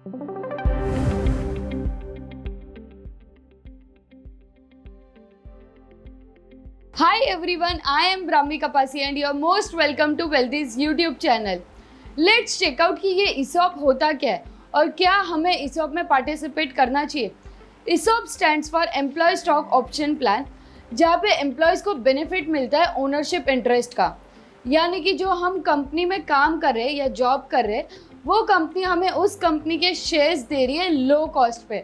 Hi everyone, I am Brahmi Kapasi and you are most welcome to Wealthy's YouTube channel. Let's check out कि ये ESOP होता क्या है और क्या हमें ESOP में पार्टिसिपेट करना चाहिए। ESOP stands for Employee Stock Option Plan, जहाँ पे एम्प्लॉयज़ को बेनिफिट मिलता है ओनरशिप इंटरेस्ट का, यानी कि जो हम कंपनी में काम कर रहे हैं या जॉब कर रहे हैं वो कंपनी हमें उस कंपनी के शेयर्स दे रही है लो कॉस्ट पे।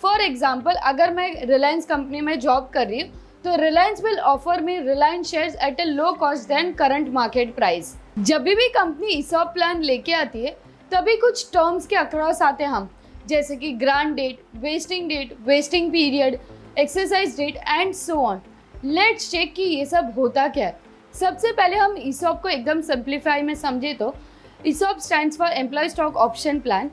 फॉर एग्जांपल, अगर मैं रिलायंस कंपनी में जॉब कर रही हूँ तो Reliance will offer me Reliance shares at a low cost then current market price. जब भी कंपनी ESOP प्लान लेके आती है तभी कुछ टर्म्स के अक्रॉस आते हैं हम, जैसे कि grant date, vesting period, exercise date and so on. Let's check कि ये सब होता क्या है। सबसे पहले हम ESOP को एकदम सिंप्लीफाई में समझे तो ESOP stands for employ stock option plan,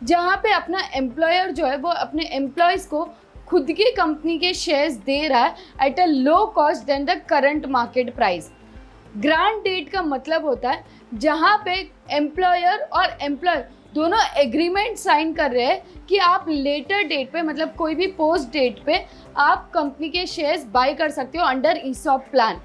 जहाँ पे अपना एम्प्लॉयर जो है वो अपने एम्प्लॉयज़ को खुद की कंपनी के शेयर्स दे रहा है at a low cost then the current market price. Grant date का मतलब होता है जहाँ पे एम्प्लॉयर और एम्प्लॉय दोनों एग्रीमेंट साइन कर रहे हैं कि आप लेटर डेट पे, मतलब कोई भी पोस्ट डेट पे आप कंपनी के शेयर्स बाय कर सकते हो under ESOP plan.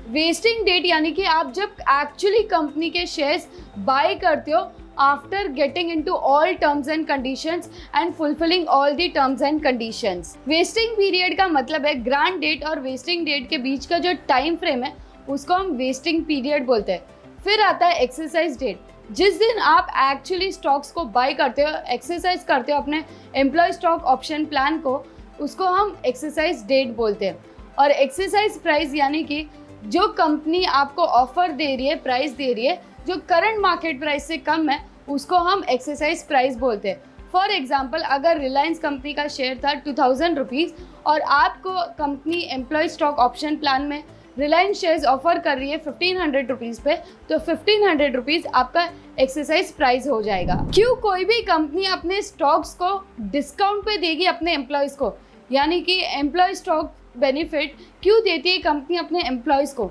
Vesting date यानी कि आप जब एक्चुअली कंपनी के शेयर्स बाय करते हो after getting into all terms and conditions and fulfilling all the terms and conditions. Vesting period का मतलब है ग्रांट डेट और वेस्टिंग डेट के बीच का जो टाइम फ्रेम है उसको हम वेस्टिंग पीरियड बोलते हैं। फिर आता है एक्सरसाइज डेट, जिस दिन आप एक्चुअली स्टॉक्स को बाय करते हो, एक्सरसाइज करते हो अपने एम्प्लॉय स्टॉक ऑप्शन प्लान को, उसको हम एक्सरसाइज डेट बोलते हैं। और एक्सरसाइज प्राइस यानी कि जो कंपनी आपको ऑफर दे रही है, प्राइस दे रही है जो करंट मार्केट प्राइस से कम है, उसको हम एक्सरसाइज प्राइस बोलते हैं। फॉर एग्जांपल, अगर रिलायंस कंपनी का शेयर था 2000 रुपीज़ और आपको company employ stock option plan में रिलायंस शेयर्स ऑफर कर रही है 1500 रुपीज़ पे, तो 1500 रुपीज़ आपका एक्सरसाइज प्राइस हो जाएगा। क्यों कोई भी कंपनी अपने स्टॉक्स को डिस्काउंट पे देगी अपने एम्प्लॉयज़ को, यानी कि एम्प्लॉय स्टॉक बेनिफिट क्यों देती है कंपनी अपने एम्प्लॉयज़ को?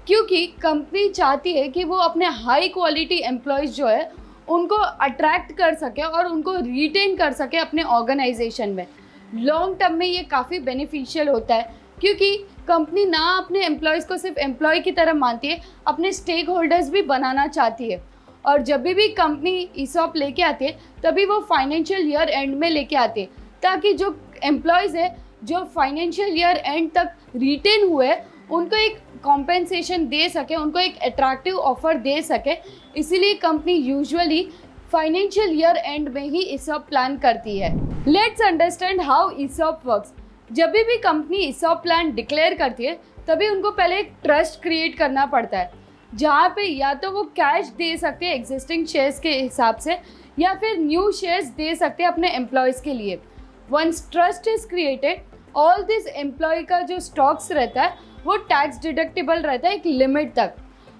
क्योंकि कंपनी चाहती है कि वो अपने हाई क्वालिटी एम्प्लॉयज़ जो है उनको अट्रैक्ट कर सके और उनको रिटेन कर सके अपने ऑर्गेनाइजेशन में। लॉन्ग टर्म में ये काफ़ी बेनिफिशियल होता है, क्योंकि कंपनी ना अपने एम्प्लॉयज़ को सिर्फ एम्प्लॉय की तरह मानती है, अपने स्टेक होल्डर्स भी बनाना चाहती है। और जब भी कंपनी ESOP लेके आती है तभी वो फाइनेंशियल ईयर एंड में लेके आती है, ताकि जो एम्प्लॉयज़ है जो फाइनेंशियल ईयर एंड तक रिटेन हुए उनको एक कॉम्पेंसेशन दे सके, उनको एक अट्रैक्टिव ऑफर दे सके। इसीलिए company usually financial year and में ही ESOP प्लान करती है। Let's understand how ESOP works. जब भी कंपनी ESOP प्लान डिक्लेयर करती है तभी उनको पहले एक ट्रस्ट क्रिएट करना पड़ता है, जहाँ पे या तो वो कैश दे सकते हैं एग्जिस्टिंग शेयर्स के हिसाब से, या फिर न्यू शेयर्स दे सकते हैं अपने एम्प्लॉयज़ के लिए। Once trust is created, all this employ का जो स्टॉक्स रहता है वो टैक्स डिडक्टेबल रहता है एक लिमिट तक।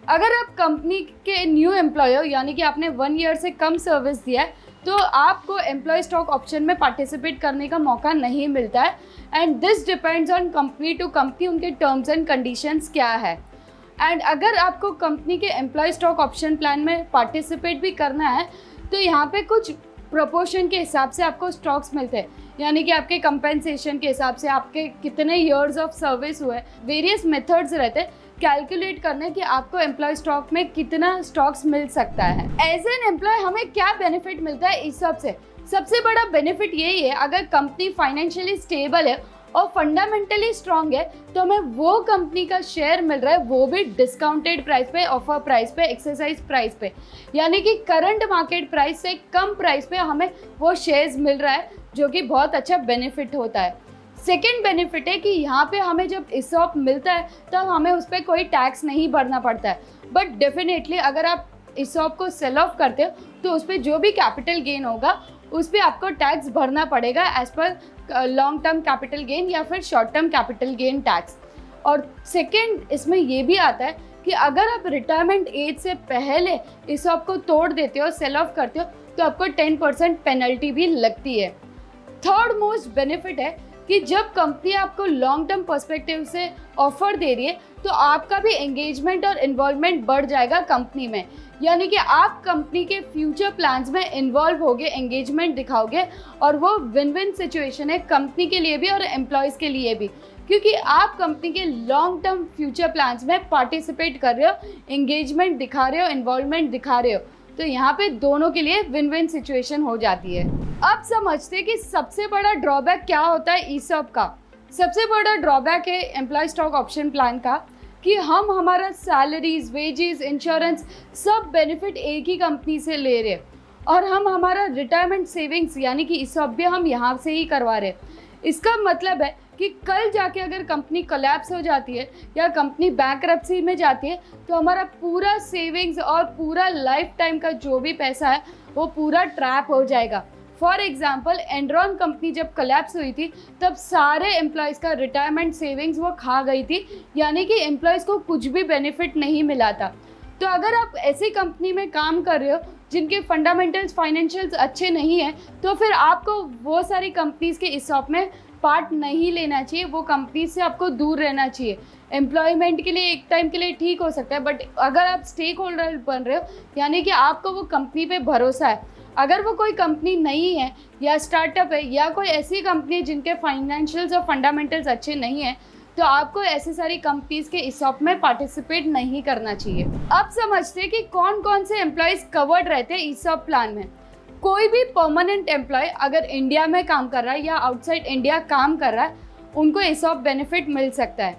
अगर आप कंपनी के न्यू एम्प्लॉय हो, यानी कि आपने 1 ईयर से कम सर्विस दिया है, तो आपको एम्प्लॉय स्टॉक ऑप्शन में पार्टिसिपेट करने का मौका नहीं मिलता है। And this depends on company to company, उनके टर्म्स एंड कंडीशंस क्या है। एंड अगर आपको कंपनी के एम्प्लॉय स्टॉक ऑप्शन प्लान में पार्टिसिपेट भी करना है तो यहाँ पे कुछ प्रोपोर्शन के हिसाब से आपको स्टॉक्स मिलते हैं, यानी कि आपके कंपेंसेशन के हिसाब से आपके कितने ईयर्स ऑफ सर्विस हुए। वेरियस मेथड्स रहते हैं कैलकुलेट करने कि आपको एम्प्लॉय स्टॉक में कितना स्टॉक्स मिल सकता है। एज एन एम्प्लॉय हमें क्या बेनिफिट मिलता है ESOP से? सबसे बड़ा बेनिफिट यही है, अगर कंपनी फाइनेंशियली स्टेबल है और फंडामेंटली स्ट्रांग है तो हमें वो कंपनी का शेयर मिल रहा है, वो भी डिस्काउंटेड प्राइस पे, ऑफर प्राइस पे, एक्सरसाइज प्राइस पे, यानी कि करंट मार्केट प्राइस से कम प्राइस पे हमें वो शेयर्स मिल रहा है, जो कि बहुत अच्छा बेनिफिट होता है। सेकेंड बेनिफिट है कि यहाँ पे हमें जब ESOP मिलता है तब हमें उस पर कोई टैक्स नहीं भरना पड़ता है। बट डेफिनेटली अगर आप ESOP को सेल ऑफ करते हो तो उस पर जो भी कैपिटल गेन होगा उस पर आपको टैक्स भरना पड़ेगा as per long term capital gain या फिर short term capital gain tax. और सेकेंड इसमें ये भी आता है कि अगर आप रिटायरमेंट एज से पहले ESOP को तोड़ देते हो, सेल ऑफ करते हो, तो आपको 10% पेनल्टी भी लगती है। थर्ड मोस्ट बेनिफिट है कि जब कंपनी आपको लॉन्ग टर्म पर्सपेक्टिव से ऑफर दे रही है तो आपका भी एंगेजमेंट और इन्वॉल्वमेंट बढ़ जाएगा कंपनी में, यानी कि आप कंपनी के फ्यूचर प्लान्स में इन्वॉल्व होगे, एंगेजमेंट दिखाओगे, और वो विन विन सिचुएशन है कंपनी के लिए भी और एम्प्लॉयज़ के लिए भी, क्योंकि आप कंपनी के लॉन्ग टर्म फ्यूचर प्लान्स में पार्टिसिपेट कर रहे हो, एंगेजमेंट दिखा रहे हो, इन्वॉल्वमेंट दिखा रहे हो। तो यहाँ पे दोनों के लिए विन विन सिचुएशन हो जाती है। अब समझते हैं कि सबसे बड़ा ड्रॉबैक क्या होता है ईसॉप का। सबसे बड़ा ड्रॉबैक है एम्प्लॉय स्टॉक ऑप्शन प्लान का कि हम हमारा सैलरीज, वेजेस, इंश्योरेंस सब बेनिफिट एक ही कंपनी से ले रहे हैं, और हम हमारा रिटायरमेंट सेविंग्स यानी कि ईसॉप भी हम यहाँ से ही करवा रहे हैं। इसका मतलब है कि कल जाके अगर कंपनी कोलैप्स हो जाती है या कंपनी बैंकरप्सी में जाती है तो हमारा पूरा सेविंग्स और पूरा लाइफ टाइम का जो भी पैसा है वो पूरा ट्रैप हो जाएगा। फॉर एग्जाम्पल, एनरॉन कंपनी जब कोलैप्स हुई थी तब सारे एम्प्लॉयज़ का रिटायरमेंट सेविंग्स वो खा गई थी, यानी कि एम्प्लॉयज़ को कुछ भी बेनिफिट नहीं मिला था। तो अगर आप ऐसी कंपनी में काम कर रहे हो जिनके फंडामेंटल्स, फाइनेंशियल्स अच्छे नहीं हैं, तो फिर आपको वो सारी कंपनीज़ के ईसॉप में पार्ट नहीं लेना चाहिए। वो कंपनी से आपको दूर रहना चाहिए। एम्प्लॉयमेंट के लिए एक टाइम के लिए ठीक हो सकता है, बट अगर आप स्टेक होल्डर बन रहे हो यानी कि आपको वो कंपनी पे भरोसा है, अगर वो कोई कंपनी नहीं है या स्टार्टअप है या कोई ऐसी कंपनी है जिनके फाइनेंशियल्स और फंडामेंटल्स अच्छे नहीं हैं, तो आपको ऐसी सारी कंपनीज के ईसॉप में पार्टिसिपेट नहीं करना चाहिए। अब समझते हैं कि कौन कौन से एम्प्लॉयज़ कवर्ड रहते हैं ईसॉप प्लान में। कोई भी परमानेंट एम्प्लॉय अगर इंडिया में काम कर रहा है या आउटसाइड इंडिया काम कर रहा है, उनको ईसॉप बेनिफिट मिल सकता है।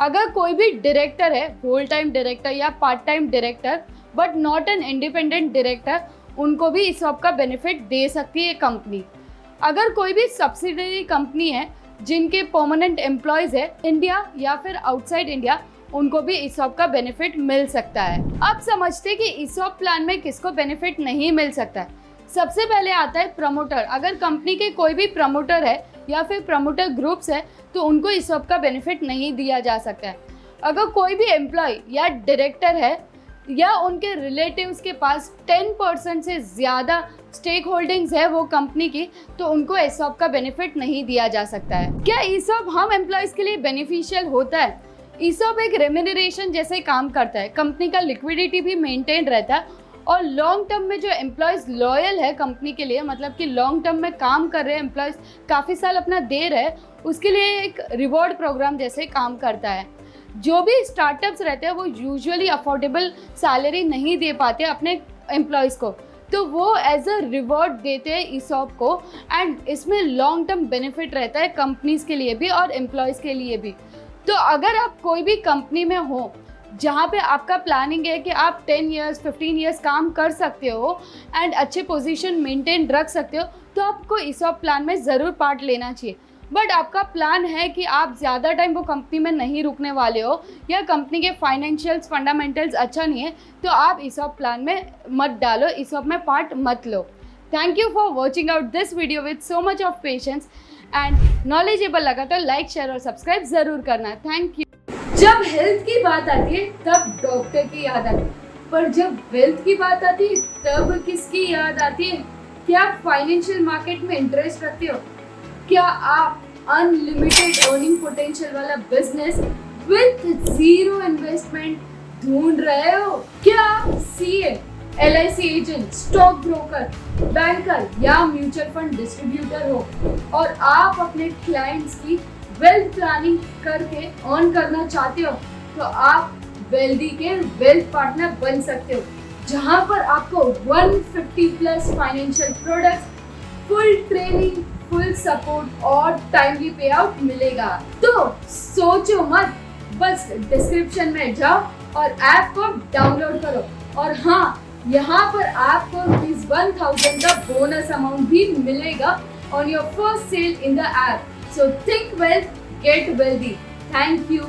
अगर कोई भी डायरेक्टर है, होल टाइम डायरेक्टर या part time director but not an independent director, उनको भी ईसॉप का बेनिफिट दे सकती है कंपनी। अगर कोई भी सब्सिडरी कंपनी है जिनके परमानेंट एम्प्लॉयज़ है इंडिया या फिर आउटसाइड इंडिया, उनको भी ईसॉप का बेनिफिट मिल सकता है। अब समझते हैं कि ईसॉप प्लान में किसको बेनिफिट नहीं मिल सकता है। सबसे पहले आता है प्रमोटर। अगर कंपनी के कोई भी प्रमोटर है या फिर प्रमोटर ग्रुप्स है तो उनको ईसॉप का बेनिफिट नहीं दिया जा सकता है। अगर कोई भी एम्प्लॉय या डायरेक्टर है या उनके रिलेटिव्स के पास 10% से ज़्यादा स्टेक होल्डिंग्स है वो कंपनी की, तो उनको ईसॉप का बेनिफिट नहीं दिया जा सकता है। क्या ईसॉप हम एम्प्लॉयज़ के लिए बेनिफिशियल होता है? ईसॉप एक रेम्यूनरेशन जैसे काम करता है, कंपनी का लिक्विडिटी भी मेंटेन रहता है, और लॉन्ग टर्म में जो एम्प्लॉयज़ लॉयल है कंपनी के लिए, मतलब कि लॉन्ग टर्म में काम कर रहे हैं एम्प्लॉयज़, काफ़ी साल अपना दे रहे हैं, उसके लिए एक रिवॉर्ड प्रोग्राम जैसे काम करता है। जो भी स्टार्टअप्स रहते हैं वो यूजुअली अफोर्डेबल सैलरी नहीं दे पाते अपने एम्प्लॉयज़ को, तो वो एज अ रिवॉर्ड देते हैं ईसॉप को, एंड इसमें लॉन्ग टर्म बेनिफिट रहता है कंपनीज़ के लिए भी और एम्प्लॉयज़ के लिए भी। तो अगर आप कोई भी कंपनी में हो जहाँ पे आपका प्लानिंग है कि आप 10 इयर्स 15 इयर्स काम कर सकते हो एंड अच्छे पोजीशन मेंटेन रख सकते हो, तो आपको ईसॉप प्लान में ज़रूर पार्ट लेना चाहिए। बट आपका प्लान है कि आप ज़्यादा टाइम वो कंपनी में नहीं रुकने वाले हो या कंपनी के फाइनेंशियल्स, फंडामेंटल्स अच्छा नहीं है, तो आप ईसॉप प्लान में मत डालो, ईसॉप में पार्ट मत लो। Thank you for watching out this video with so much of patience and knowledgeable लगा तो लाइक, शेयर और सब्सक्राइब ज़रूर करना। Thank you. जब हेल्थ की बात आती है तब डॉक्टर की याद आती है, पर जब वेल्थ की बात आती है तब किसकी याद आती है? क्या फाइनेंशियल मार्केट में इंटरेस्ट रखते हो? क्या आप अनलिमिटेड अर्निंग पोटेंशियल वाला बिजनेस विद जीरो इन्वेस्टमेंट ढूंढ रहे हो? क्या आप CA, LIC agent, stock broker, banker या म्यूचुअल फंड डिस्ट्रीब्यूटर हो और आप अपने क्लाइंट्स की वेल्थ प्लानिंग करके अर्न करना चाहते हो, तो आप वेल्दी के वेल्थ पार्टनर बन सकते हो, जहां पर आपको 150 plus financial products, full training, full support और टाइमली पे आउट मिलेगा। तो सोचो मत, बस डिस्क्रिप्शन में जाओ और ऐप को डाउनलोड करो, और हाँ, यहाँ पर आपको ₹1000 का बोनस अमाउंट भी मिलेगा on your first sale in the app. So think wealth, get wealthy. Thank you.